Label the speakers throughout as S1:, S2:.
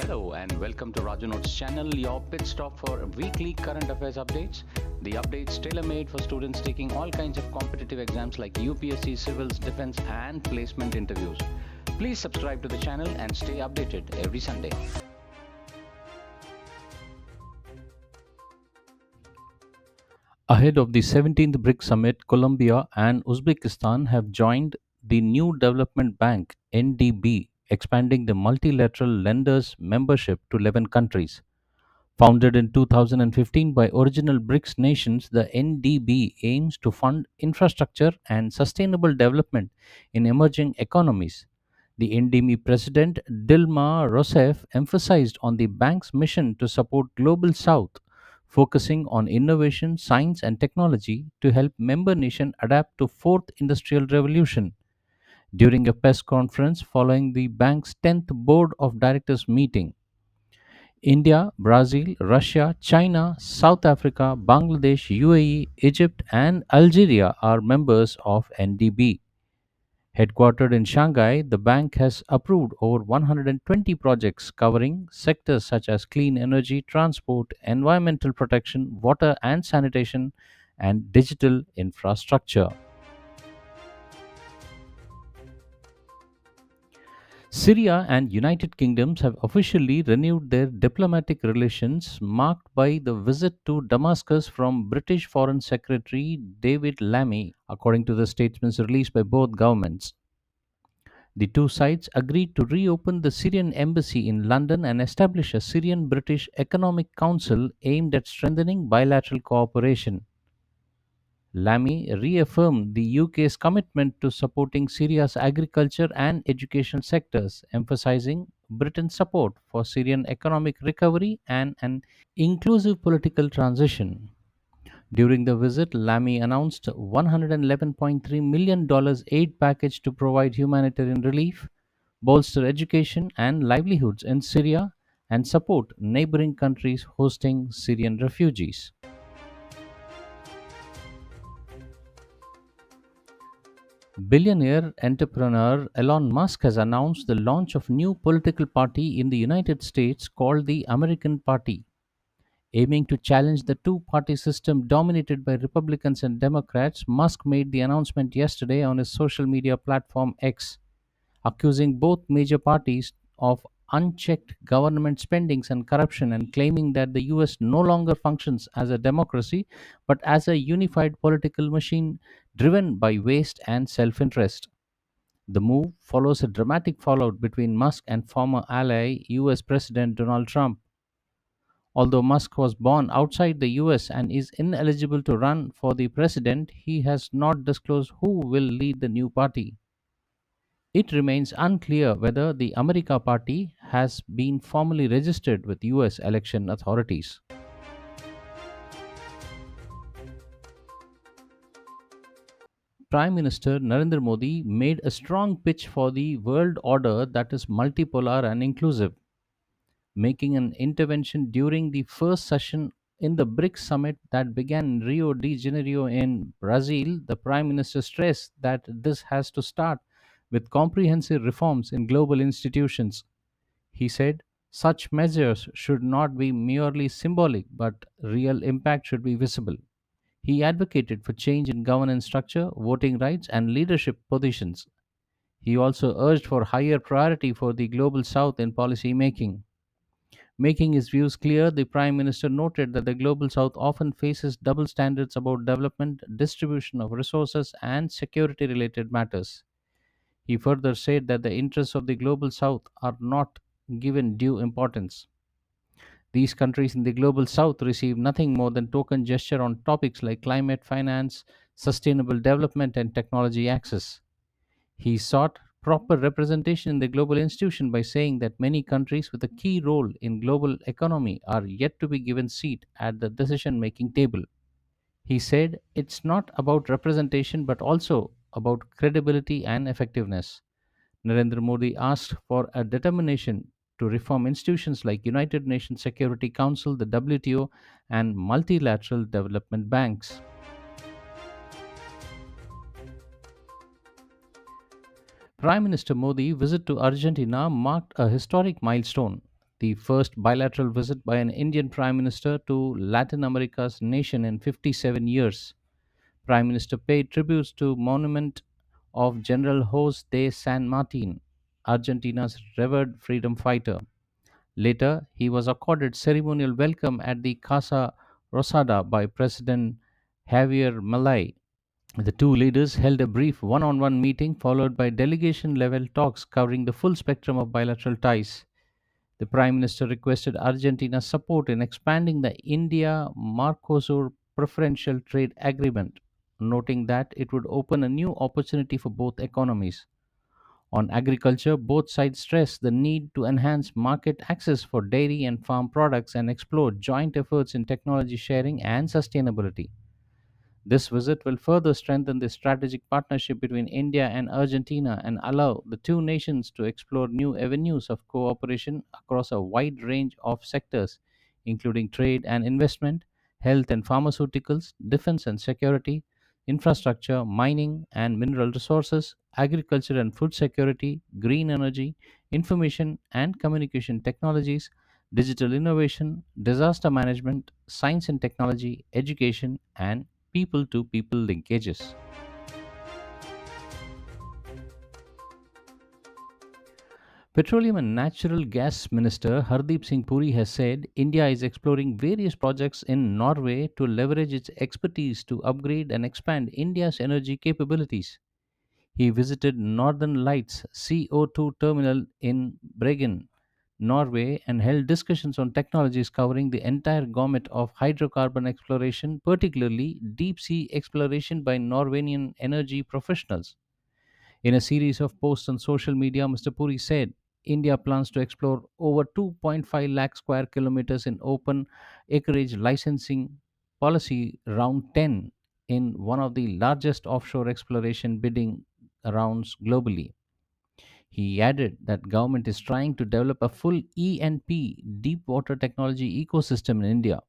S1: Hello and welcome to Raju Notes channel, your pit stop for weekly current affairs updates. The updates tailor-made for students taking all kinds of competitive exams like UPSC, civils, defense and placement interviews. Please subscribe to the channel and stay updated every Sunday. Ahead of the 17th BRICS Summit, Colombia and Uzbekistan have joined the New Development Bank (NDB), expanding the multilateral lenders membership to 11 countries. Founded in 2015 by original BRICS nations, the NDB aims to fund infrastructure and sustainable development in emerging economies. The NDB president Dilma Rousseff emphasized on the bank's mission to support Global South, focusing on innovation, science and technology to help member nations adapt to fourth industrial revolution. During a press conference following the bank's 10th board of directors meeting, India, Brazil, Russia, China, South Africa, Bangladesh, UAE, Egypt, and Algeria are members of NDB. Headquartered in Shanghai, the bank has approved over 120 projects covering sectors such as clean energy, transport, environmental protection, water and sanitation, and digital infrastructure. Syria and United Kingdoms have officially renewed their diplomatic relations, marked by the visit to Damascus from British Foreign Secretary David Lammy, according to the statements released by both governments. The two sides agreed to reopen the Syrian embassy in London and establish a Syrian British Economic Council aimed at strengthening bilateral cooperation. Lamy reaffirmed the UK's commitment to supporting Syria's agriculture and education sectors, emphasizing Britain's support for Syrian economic recovery and an inclusive political transition. During the visit, Lamy announced $111.3 million aid package to provide humanitarian relief, bolster education and livelihoods in Syria, and support neighboring countries hosting Syrian refugees. Billionaire entrepreneur Elon Musk has announced the launch of new political party in the United States called the American Party, aiming to challenge the two-party system dominated by Republicans and Democrats. Musk made the announcement yesterday on his social media platform X, accusing both major parties of unchecked government spendings and corruption and claiming that the US no longer functions as a democracy but as a unified political machine driven by waste and self interest. The move follows a dramatic fallout between Musk and former ally US President Donald Trump. Although Musk was born outside the US and is ineligible to run for the president, he has not disclosed who will lead the new party. It remains unclear whether the America Party has been formally registered with US election authorities. Prime Minister Narendra Modi made a strong pitch for the world order that is multipolar and inclusive. Making an intervention during the first session in the BRICS summit that began in Rio de Janeiro in Brazil, the Prime Minister stressed that this has to start with comprehensive reforms in global institutions. He said, such measures should not be merely symbolic, but real impact should be visible. He advocated for change in governance structure, voting rights, and leadership positions. He also urged for higher priority for the Global South in policy making. Making his views clear, the Prime Minister noted that the Global South often faces double standards about development, distribution of resources, and security related matters. He further said that the interests of the Global South are not given due importance. These countries in the Global South receive nothing more than token gesture on topics like climate finance, sustainable development, and technology access. He sought proper representation in the global institution by saying that many countries with a key role in global economy are yet to be given seat at the decision making table. He said it's not about representation but also about credibility and effectiveness. Narendra Modi asked for a determination to reform institutions like United Nations Security Council, the WTO, and multilateral development banks. Prime Minister Modi's visit to Argentina marked a historic milestone. the first bilateral visit by an Indian Prime Minister to Latin America's nation in 57 years. Prime Minister paid tributes to monument of General Jose de San Martin, Argentina's revered freedom fighter. Later, he was accorded ceremonial welcome at the Casa Rosada by President Javier Milei. The two leaders held a brief one on one meeting followed by delegation level talks covering the full spectrum of bilateral ties. The Prime Minister requested Argentina's support in expanding the India Mercosur preferential trade agreement, noting that it would open a new opportunity for both economies. On agriculture, both sides stressed the need to enhance market access for dairy and farm products and explore joint efforts in technology sharing and sustainability. This visit will further strengthen the strategic partnership between India and Argentina and allow the two nations to explore new avenues of cooperation across a wide range of sectors, including trade and investment, health and pharmaceuticals, defense and security, infrastructure, mining and mineral resources, agriculture and food security, green energy, information and communication technologies, digital innovation, disaster management, science and technology, education, and people to people linkages. Petroleum and Natural Gas Minister Hardeep Singh Puri has said India is exploring various projects in Norway to leverage its expertise to upgrade and expand India's energy capabilities. He visited Northern Lights CO2 terminal in Bergen, Norway, and held discussions on technologies covering the entire gamut of hydrocarbon exploration, particularly deep sea exploration by Norwegian energy professionals. In a series of posts on social media, Mr. Puri said India plans to explore over 2.5 lakh square kilometers in open acreage licensing policy round 10 in one of the largest offshore exploration bidding rounds globally. He added that government is trying to develop a full E&P deep water technology ecosystem in India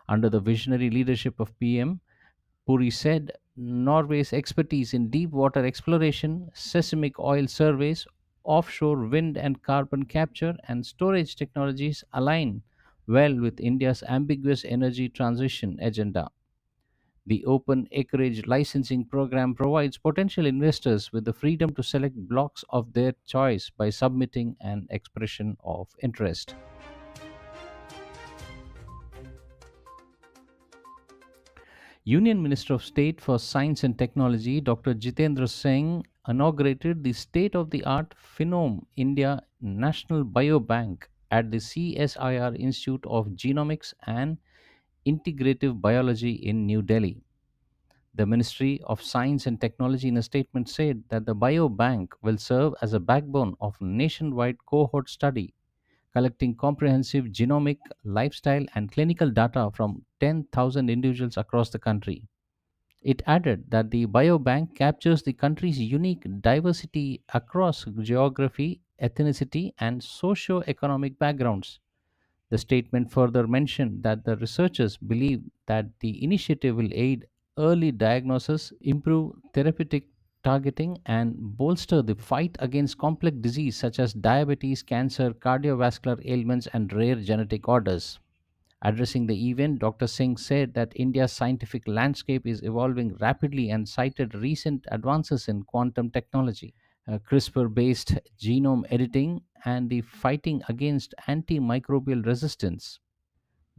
S1: under the visionary leadership of PM Puri said Norway's expertise in deep water exploration, seismic oil surveys, offshore wind and carbon capture, and storage technologies align well with India's ambiguous energy transition agenda. The open acreage licensing program provides potential investors with the freedom to select blocks of their choice by submitting an expression of interest. Union Minister of State for Science and Technology Dr. Jitendra Singh inaugurated the state of the art Phenome India National Biobank at the CSIR Institute of Genomics and Integrative Biology in New Delhi. The Ministry of Science and Technology in a statement said that the biobank will serve as a backbone of nationwide cohort study, collecting comprehensive genomic, lifestyle, and clinical data from 10,000 individuals across the country. It added that the biobank captures the country's unique diversity across geography, ethnicity, and socio-economic backgrounds. The statement further mentioned that the researchers believe that the initiative will aid early diagnosis, improve therapeutic targeting, and bolster the fight against complex disease such as diabetes, cancer, cardiovascular ailments, and rare genetic orders. Addressing the event, Dr. Singh said that India's scientific landscape is evolving rapidly and cited recent advances in quantum technology, CRISPR based genome editing, and the fighting against antimicrobial resistance.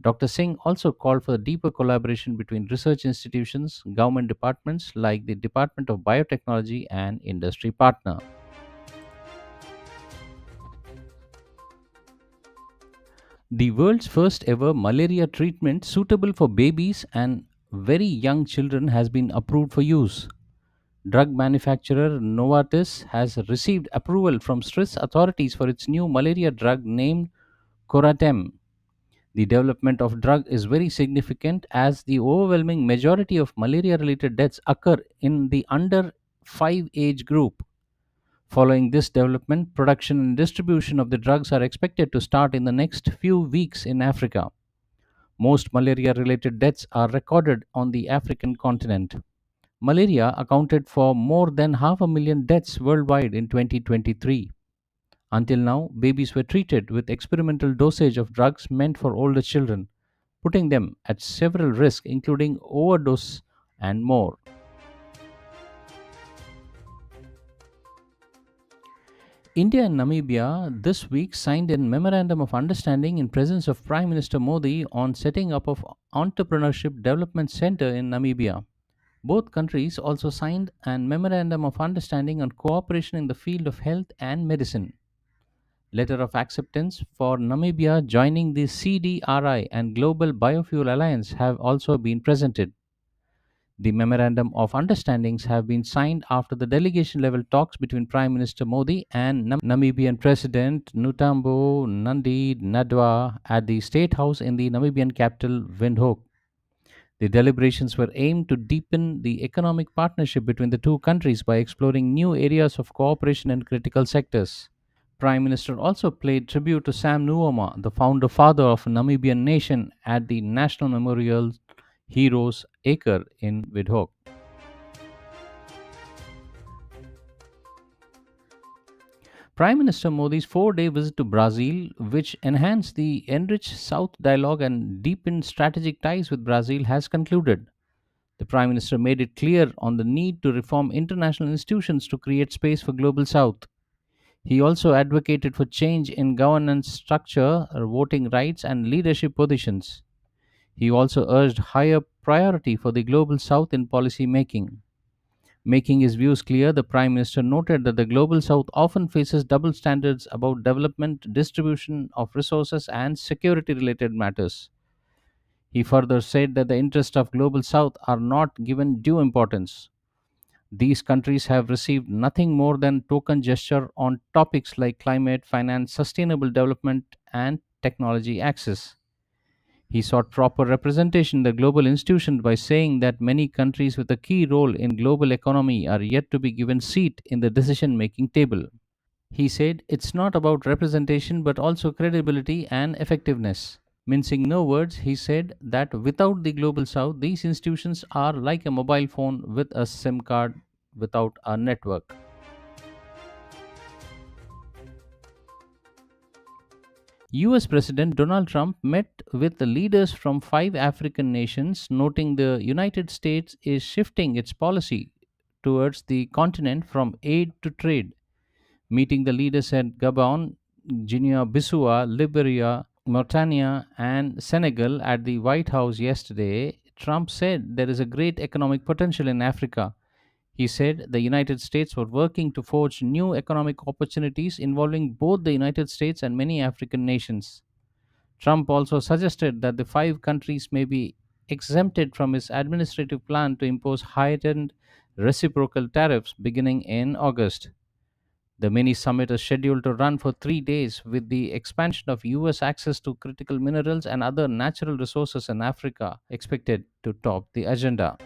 S1: Dr. Singh also called for deeper collaboration between research institutions, government departments like the Department of Biotechnology, and industry partner. The world's first ever malaria treatment suitable for babies and very young children has been approved for use. Drug manufacturer Novartis has received approval from Swiss authorities for its new malaria drug named Coratem. The development of drug is very significant as the overwhelming majority of malaria related deaths occur in the under 5 age group. Following this development, production and distribution of the drugs are expected to start in the next few weeks in Africa. Most malaria related deaths are recorded on the African continent. Malaria accounted for more than half a million deaths worldwide in 2023. Until now, babies were treated with experimental dosage of drugs meant for older children, putting them at several risks, including overdose and more. India and Namibia this week signed a memorandum of understanding in presence of Prime Minister Modi on setting up of Entrepreneurship Development Center in Namibia. Both countries also signed a memorandum of understanding on cooperation in the field of health and medicine. Letter of acceptance for Namibia joining the CDRI and Global Biofuel Alliance have also been presented. The memorandum of understandings have been signed after the delegation level talks between Prime Minister Modi and Namibian President Nutambo Nandi Nadwa at the State House in the Namibian capital Windhoek. The deliberations were aimed to deepen the economic partnership between the two countries by exploring new areas of cooperation in critical sectors. Prime Minister also paid tribute to Sam Nujoma, the founder father of Namibian nation, at the National Memorial Heroes Acre in Windhoek. Prime Minister Modi's 4 day visit to Brazil, which enhanced the enriched South dialogue and deepened strategic ties with Brazil, has concluded. The Prime Minister made it clear on the need to reform international institutions to create space for Global South. He also advocated for change in governance structure, voting rights, and leadership positions. He also urged higher priority for the Global South in policy making. Making his views clear, the Prime Minister noted that the Global South often faces double standards about development, distribution of resources, and security related matters. He further said that the interests of Global South are not given due importance. These countries have received nothing more than token gesture on topics like climate, finance, sustainable development, and technology access. He sought proper representation in the global institutions by saying that many countries with a key role in global economy are yet to be given seat in the decision making table. He said it's not about representation but also credibility and effectiveness. Mincing no words, he said that without the global south, these institutions are like a mobile phone with a SIM card without a network. US President Donald Trump met with the leaders from 5 African nations, noting the United States is shifting its policy towards the continent from aid to trade. Meeting the leaders at Gabon, Guinea Bissau, Liberia, Mauritania, and Senegal at the White House yesterday, Trump said there is a great economic potential in Africa. He said the United States were working to forge new economic opportunities involving both the United States and many African nations. Trump also suggested that the 5 countries may be exempted from his administrative plan to impose heightened reciprocal tariffs beginning in August. The mini summit is scheduled to run for 3 days, with the expansion of US access to critical minerals and other natural resources in Africa expected to top the agenda.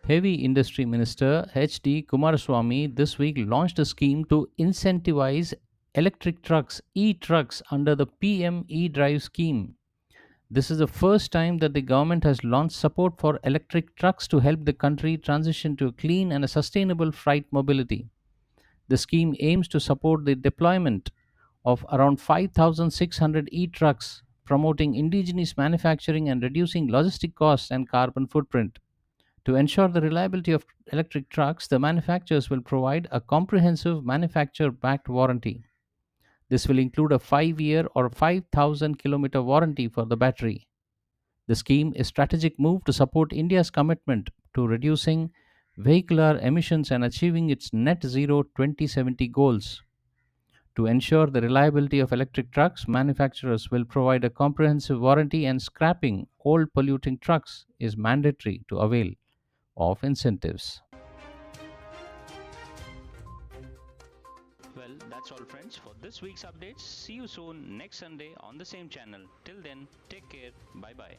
S1: Heavy Industry Minister H.D. Kumaraswamy this week launched a scheme to incentivize electric trucks, e trucks, under the PME Drive Scheme. This is the first time that the government has launched support for electric trucks to help the country transition to clean and a sustainable freight mobility. The scheme aims to support the deployment of around 5,600 e trucks, promoting indigenous manufacturing and reducing logistic costs and carbon footprint. To ensure the reliability of electric trucks, the manufacturers will provide a comprehensive manufacturer backed warranty. This will include a 5 year or 5,000 kilometer warranty for the battery. The scheme is a strategic move to support India's commitment to reducing vehicular emissions and achieving its net zero 2070 goals. To ensure the reliability of electric trucks, manufacturers will provide a comprehensive warranty, and scrapping old polluting trucks is mandatory to avail of incentives.
S2: Well, that's all, friends, for this week's updates. See you soon next Sunday on the same channel. Till then, take care. Bye bye.